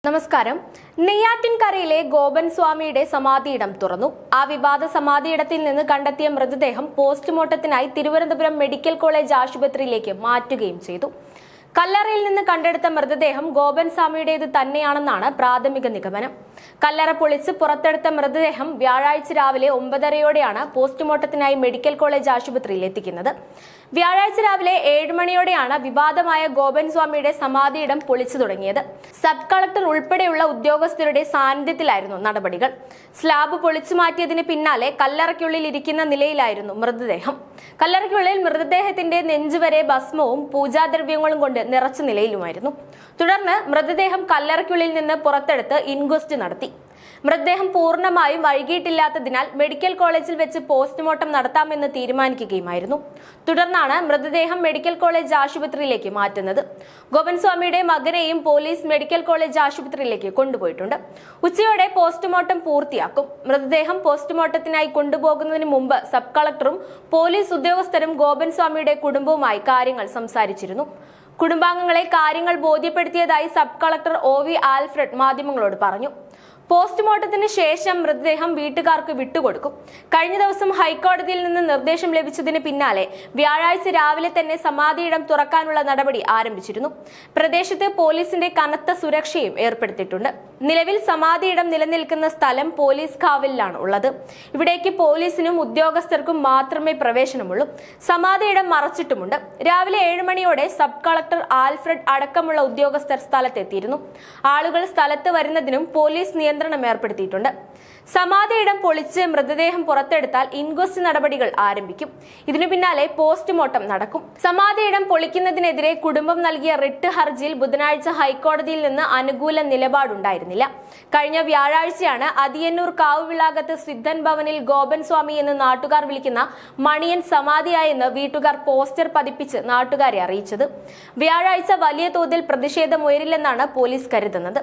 നമസ്കാരം. നെയ്യാറ്റിൻകരയിലെ ഗോപൻ സ്വാമിയുടെ സമാധിയിടം തുറന്നു. ആ വിവാദ സമാധിയിടത്തിൽ നിന്ന് കണ്ടെത്തിയ മൃതദേഹം പോസ്റ്റ്മോർട്ടത്തിനായി തിരുവനന്തപുരം മെഡിക്കൽ കോളേജ് ആശുപത്രിയിലേക്ക് മാറ്റുകയും ചെയ്തു. കല്ലറയിൽ നിന്ന് കണ്ടെടുത്ത മൃതദേഹം ഗോപൻ സ്വാമിയുടേത് തന്നെയാണെന്നാണ് പ്രാഥമിക നിഗമനം. കല്ലറ പൊളിച്ച് പുറത്തെടുത്ത മൃതദേഹം വ്യാഴാഴ്ച രാവിലെ 9:30യോടെയാണ് പോസ്റ്റ്മോർട്ടത്തിനായി മെഡിക്കൽ കോളേജ് ആശുപത്രിയിൽ എത്തിക്കുന്നത്. വ്യാഴാഴ്ച രാവിലെ 7 മണിയോടെയാണ് വിവാദമായ ഗോപൻ സ്വാമിയുടെ സമാധിയിടം പൊളിച്ചു തുടങ്ങിയത്. സബ് കളക്ടർ ഉൾപ്പെടെയുള്ള ഉദ്യോഗസ്ഥരുടെ സാന്നിധ്യത്തിലായിരുന്നു നടപടികൾ. സ്ലാബ് പൊളിച്ചു മാറ്റിയതിന് പിന്നാലെ കല്ലറയ്ക്കുള്ളിൽ ഇരിക്കുന്ന നിലയിലായിരുന്നു മൃതദേഹം. കല്ലറയ്ക്കുള്ളിൽ മൃതദേഹത്തിന്റെ നെഞ്ചുവരെ ഭസ്മവും പൂജാദ്രവ്യങ്ങളും കൊണ്ട് നിറച്ച നിലയിലുമായിരുന്നു. തുടർന്ന് മൃതദേഹം കല്ലറയ്ക്കുള്ളിൽ നിന്ന് പുറത്തെടുത്ത് ഇൻക്വസ്റ്റ് നടത്തി. മൃതദേഹം പൂർണ്ണമായും വൈകിയിട്ടില്ലാത്തതിനാൽ മെഡിക്കൽ കോളേജിൽ വെച്ച് പോസ്റ്റ്മോർട്ടം നടത്താമെന്ന് തീരുമാനിക്കുകയുമായിരുന്നു. തുടർന്നാണ് മൃതദേഹം മെഡിക്കൽ കോളേജ് ആശുപത്രിയിലേക്ക് മാറ്റുന്നത്. ഗോപൻ സ്വാമിയുടെ മകനെയും പോലീസ് മെഡിക്കൽ കോളേജ് ആശുപത്രിയിലേക്ക് കൊണ്ടുപോയിട്ടുണ്ട്. ഉച്ചയോടെ പോസ്റ്റ്മോർട്ടം പൂർത്തിയാക്കും. മൃതദേഹം പോസ്റ്റ്മോർട്ടത്തിനായി കൊണ്ടുപോകുന്നതിന് മുമ്പ് സബ് കളക്ടറും പോലീസ് ഉദ്യോഗസ്ഥരും ഗോപൻ സ്വാമിയുടെ കുടുംബവുമായി കാര്യങ്ങൾ സംസാരിച്ചിരുന്നു. കുടുംബാംഗങ്ങളെ കാര്യങ്ങൾ ബോധ്യപ്പെടുത്തിയതായി സബ് കളക്ടർ OV ആൽഫ്രഡ് മാധ്യമങ്ങളോട് പറഞ്ഞു. പോസ്റ്റ്മോർട്ടത്തിന് ശേഷം മൃതദേഹം വീട്ടുകാർക്ക് വിട്ടുകൊടുക്കും. കഴിഞ്ഞ ദിവസം ഹൈക്കോടതിയിൽ നിന്ന് നിർദ്ദേശം ലഭിച്ചതിന് പിന്നാലെ വ്യാഴാഴ്ച രാവിലെ തന്നെ സമാധിയിടം തുറക്കാനുള്ള നടപടി ആരംഭിച്ചിരുന്നു. പ്രദേശത്ത് പോലീസിന്റെ കനത്ത സുരക്ഷയും ഏർപ്പെടുത്തിയിട്ടുണ്ട്. നിലവിൽ സമാധിയിടം നിലനിൽക്കുന്ന സ്ഥലം പോലീസ് കാവലിലാണ് ഉള്ളത്. ഇവിടേക്ക് പോലീസിനും ഉദ്യോഗസ്ഥർക്കും മാത്രമേ പ്രവേശനമുള്ളൂ. സമാധിയിടം മറച്ചിട്ടുമുണ്ട്. രാവിലെ 7 മണിയോടെ സബ് കളക്ടർ ആൽഫ്രഡ് അടക്കമുള്ള ഉദ്യോഗസ്ഥർ സ്ഥലത്തെത്തിയിരുന്നു. ആളുകൾ സ്ഥലത്ത് വരുന്നതിനും പോലീസ് നിയന്ത്രണം ഏർപ്പെടുത്തിയിട്ടുണ്ട്. സമാധിയിടം പൊളിച്ച് മൃതദേഹം പുറത്തെടുത്താൽ ഇൻക്വസ്റ്റ് നടപടികൾ ആരംഭിക്കും. ഇതിനു പിന്നാലെ പോസ്റ്റ്മോർട്ടം നടക്കും. സമാധിയിടം പൊളിക്കുന്നതിനെതിരെ കുടുംബം നൽകിയ റിട്ട് ഹർജിയിൽ ബുധനാഴ്ച ഹൈക്കോടതിയിൽ നിന്ന് അനുകൂല നിലപാടുണ്ടായിരുന്നില്ല. കഴിഞ്ഞ വ്യാഴാഴ്ചയാണ് അതിയന്നൂർ കാവുവിളാകത്ത് സിദ്ധൻ ഭവനിൽ ഗോപൻ സ്വാമി എന്ന് നാട്ടുകാർ വിളിക്കുന്ന മണിയൻ സമാധിയായെന്ന് വീട്ടുകാർ പോസ്റ്റർ പതിപ്പിച്ച് നാട്ടുകാരെ അറിയിച്ചത്. വ്യാഴാഴ്ച വലിയ തോതിൽ പ്രതിഷേധമുയരില്ലെന്നാണ് പോലീസ് കരുതുന്നത്.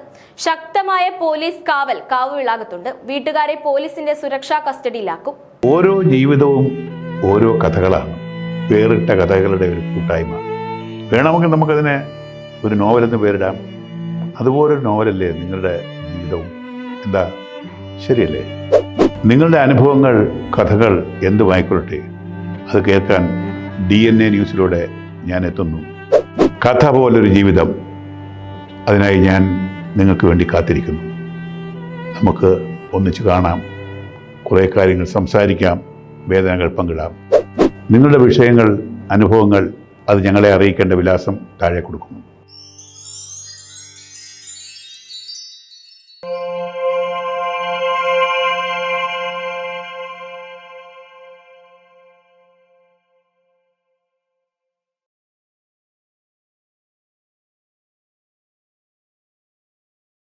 ശക്തമായ പോലീസ് കാവൽ കാവുവിളാകത്തുണ്ട്. വീട്ടുകാരെ പോലീസിന്റെ സുരക്ഷാ കസ്റ്റഡിയിലാക്കും. ഓരോ ജീവിതവും ഓരോ കഥകളാണ്, വേറിട്ട കഥകളുടെ ഒരു കൂട്ടായ്മ. വേണമെങ്കിൽ നമുക്കതിനെ ഒരു നോവലെന്ന് പേരിടാം. അതുപോലൊരു നോവലല്ലേ നിങ്ങളുടെ ജീവിതവും? എന്താ, ശരിയല്ലേ? നിങ്ങളുടെ അനുഭവങ്ങൾ, കഥകൾ എന്തുമായിക്കൊള്ളട്ടെ, അത് കേൾക്കാൻ DNA ന്യൂസിലൂടെ ഞാൻ എത്തുന്നു. കഥ പോലൊരു ജീവിതം, അതിനായി ഞാൻ നിങ്ങൾക്ക് വേണ്ടി കാത്തിരിക്കുന്നു. നമുക്ക് ഒന്നിച്ച് കാണാം, കുറേ കാര്യങ്ങൾ സംസാരിക്കാം, വേദനകൾ പങ്കിടാം. നിങ്ങളുടെ വിഷയങ്ങൾ, അനുഭവങ്ങൾ അത് ഞങ്ങളെ അറിയിക്കേണ്ട വിലാസം താഴെ കൊടുക്കുന്നു.